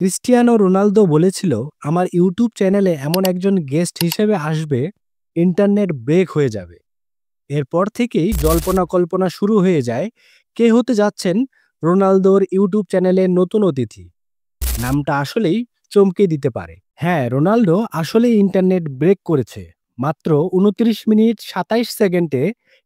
Cristiano Ronaldo বলেছিল, আমার YouTube চ্যানেলে এমন একজন গেস্ট হিসেবে আসবে, ইন্টারনেট ব্রেক হয়ে যাবে। এরপর থেকেই জল্পনা কল্পনা শুরু হয়ে যায়, কে হতে যাচ্ছেন রোনালদোর ইউটিউব চ্যানেলের নতুন অতিথি। নামটা আসলেই চমকে দিতে পারে। হ্যাঁ, রোনালদো আসলেই ইন্টারনেট ব্রেক করেছে। মাত্র ২৯ মিনিট ২৭ সেকেন্ডে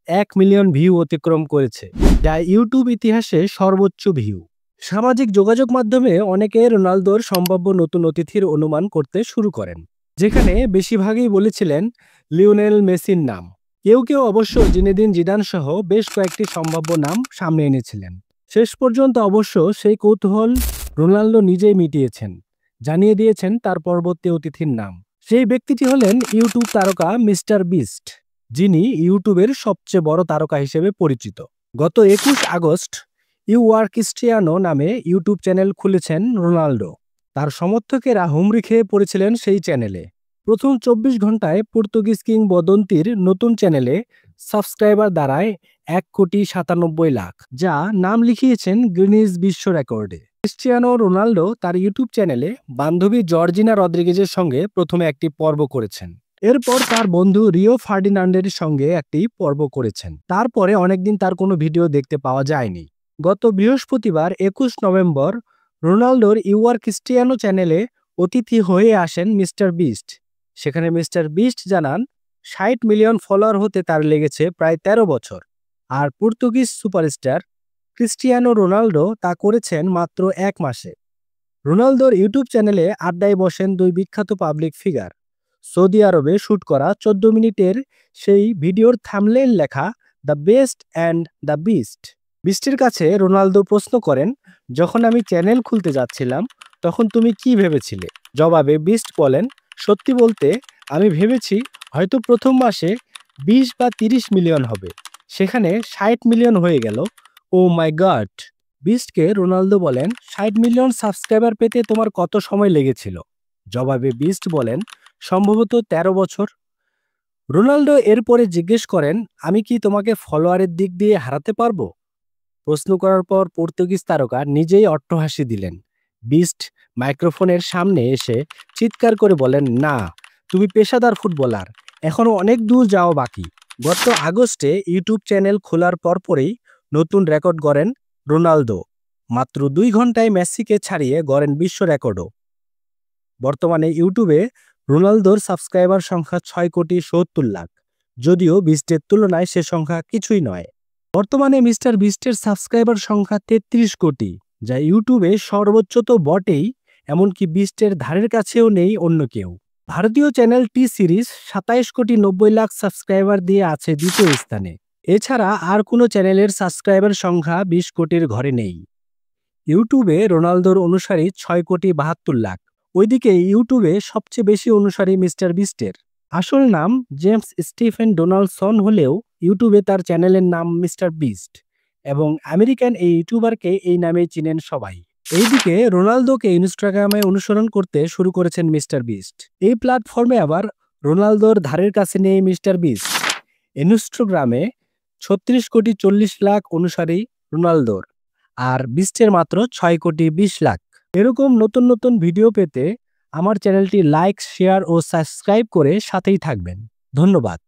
১ মিলিয়ন ভিউ অতিক্রম করেছে, যা ইউটিউব ইতিহাসে সর্বোচ্চ ভিউ। সামাজিক যোগাযোগ মাধ্যমে অনেকে রোনালদোর সম্ভাব্য নতুন অতিথির অনুমান করতে শুরু করেন, যেখানে বেশিরভাগই বলেছিলেন লিওনেল মেসির নাম। কেউ কেউ অবশ্য জিনেদিন জিদান সহ বেশ কয়েকটি সম্ভাব্য নাম সামনে এনেছিলেন। শেষ পর্যন্ত অবশ্য সেই কৌতূহল রোনাল্ডো নিজেই মিটিয়েছেন, জানিয়ে দিয়েছেন তার পরবর্তী অতিথির নাম। সেই ব্যক্তিটি হলেন ইউটিউব তারকা মিস্টার বিস্ট, যিনি ইউটিউবের সবচেয়ে বড় তারকা হিসেবে পরিচিত। গত ২১ আগস্ট ইউ আর ক্রিস্টিয়ানো নামে ইউটিউব চ্যানেল খুলেছেন রোনাল্ডো। তার সমর্থকেরা হুমড়ি খেয়ে পড়েছিলেন সেই চ্যানেলে। প্রথম ২৪ ঘন্টায় পর্তুগিজ কিংবদন্তির নতুন চ্যানেলে সাবস্ক্রাইবার দাঁড়ায় ১,৯৭,০০,০০০, যা নাম লিখিয়েছেন গিনিস বিশ্ব রেকর্ডে। ক্রিস্টিয়ানো রোনালদো তার ইউটিউব চ্যানেলে বান্ধবী জর্জিনা রদ্রিগেজের সঙ্গে প্রথমে একটি পর্ব করেছেন। এরপর তার বন্ধু রিও ফার্ডিনান্ডের সঙ্গে একটি পর্ব করেছেন। তারপরে অনেকদিন তার কোনো ভিডিও দেখতে পাওয়া যায়নি। গত বৃহস্পতিবার ২১ নভেম্বর রোনালদোর ইউ আর ক্রিস্টিয়ানো চ্যানেলে অতিথি হয়ে আসেন মিস্টার বিস্ট। সেখানে মিস্টার বিস্ট জানান, ৬০ মিলিয়ন ফলোয়ার হতে তার লেগেছে প্রায় ১৩ বছর, আর পর্তুগিজ সুপারস্টার ক্রিস্টিয়ানো রোনালদো তা করেছেন মাত্র ১ মাসে। রোনালদোর ইউটিউব চ্যানেলে আড্ডায় বসেন দুই বিখ্যাত পাবলিক ফিগার। সৌদি আরবে শুট করা ১৪ মিনিটের সেই ভিডিওর থাম্বনেইল লেখা the best and the beast. বিস্টের কাছে রোনালদো প্রশ্ন করেন, যখন আমি চ্যানেল খুলতে যাচ্ছিলাম তখন তুমি কি ভেবেছিলে? জবাবে বিস্ট বলেন, সত্যি বলতে আমি ভেবেছি হয়তো প্রথম মাসে ২০ বা ৩০ মিলিয়ন হবে, সেখানে ৬০ মিলিয়ন হয়ে গেল। ও মাই গড! বিস্টকে রোনালদো বলেন, ৬০ মিলিয়ন সাবস্ক্রাইবার পেতে তোমার কত সময় লেগেছিল? জবাবে বিস্ট বলেন, সম্ভবত ১৩ বছর। রোনালদো এরপরে জিজ্ঞেস করেন, আমি কি তোমাকে ফলোয়ারের দিক দিয়ে হারাতে পারবো? প্রশ্ন করার পর পর্তুগিজ তারকা নিজেই অট্টহাসি দিলেন। বিস্ট মাইক্রোফোনের সামনে এসে চিৎকার করে বলেন, না, তুমি পেশাদার ফুটবলার, এখনো অনেক দূর যাওয়া বাকি। গত আগস্টে ইউটিউব চ্যানেল খোলার পরপরই নতুন রেকর্ড গড়েন রোনালদো। মাত্র ২ ঘন্টায় মেসিকে ছাড়িয়ে গড়েন বিশ্ব রেকর্ডও। বর্তমানে ইউটিউবে রোনালদোর সাবস্ক্রাইবার সংখ্যা ৬,৭০,০০,০০০, যদিও বিস্টের তুলনায় সে সংখ্যা কিছুই নয়। বর্তমানে মিস্টার বিস্টের সাবস্ক্রাইবার সংখ্যা ৩৩ কোটি, যা ইউটিউবে সর্বোচ্চ তো বটেই, এমনকি বিস্টের ধারের কাছেও নেই অন্য কেউ। ভারতীয় চ্যানেল টি সিরিজ ২৭,৯০,০০,০০০ সাবস্ক্রাইবার দিয়ে আছে দ্বিতীয় স্থানে। এছাড়া আর কোনো চ্যানেলের সাবস্ক্রাইবার সংখ্যা ২০ কোটির ঘরে নেই। ইউটিউবে রোনালদোর অনুসারী ৬,৭২,০০,০০০। ওইদিকে ইউটিউবে সবচেয়ে বেশি অনুসারী মিস্টার বিস্টের। আসল নাম জেমস স্টিফেন ডোনাল্ডসন হলেও ইউটিউবে তার চ্যানেলের নাম মিস্টার বিস্ট, এবং আমেরিকান এই ইউটিউবারকে এই নামেই চিনেন সবাই। এইদিকে রোনালদোকে ইনস্টাগ্রামে অনুসরণ করতে শুরু করেছেন মিস্টার বিস্ট। এই প্ল্যাটফর্মে আবার রোনালদোর ধারের কাছে নেই মিস্টার বিস্ট। ইনস্টাগ্রামে ৩৬,৪০,০০,০০০ অনুসারী রোনালদোর, আর বিস্টের মাত্র ৬,২০,০০,০০০। এরকম নতুন নতুন ভিডিও পেতে আমার চ্যানেলটি লাইক, শেয়ার ও সাবস্ক্রাইব করে সাথেই থাকবেন। ধন্যবাদ।